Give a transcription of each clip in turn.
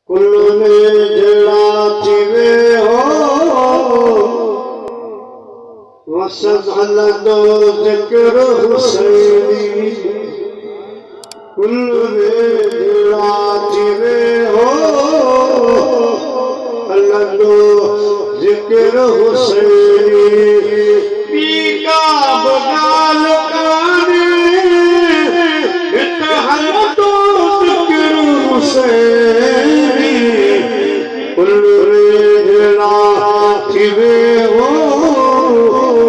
कुल में जड़ा थीवे हो वसद हलंदो ज़िक्र हुसैनी कुल में जड़ा थीवे हो हलंदो ज़िक्र हुसैनी पीका बगाल काने इत हलंदो ज़िक्र हुसैनी कुल में जड़ा थीवे हो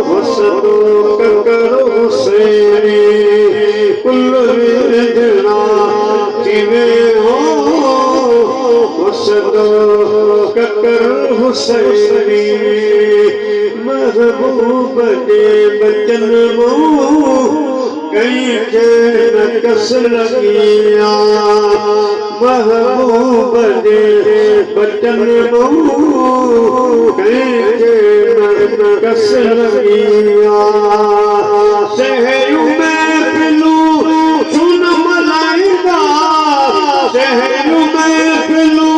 वसदो ककर हुसैनी कुल में जड़ा थीवे हो वसदो ककर हुसैनी महबूब के बचन वो कई के न कस लगिया महबूब के बचन वो कई के न कस लगिया शहर में पिलू सुन मलाइका शहर में पिलू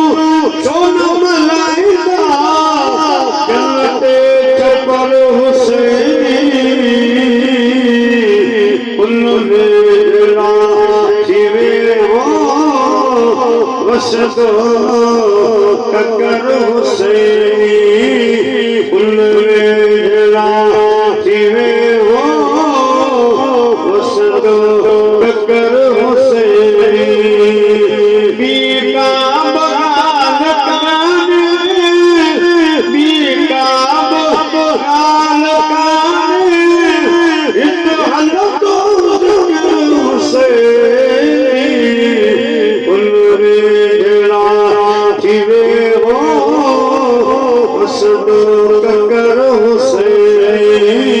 सुन मलाइका चलते चपर हुसैनी कुल में जड़ा थीवे हो वसदो ककर हुसैनी कुल में जड़ा थीवे हो वसदो ककर हुसैनी बीका बगाल काने बीका बगाल काने इत हलंदो ज़िक्र हुसैनी कुल में जड़ा थीवे हो वसदो ककर हुसैनी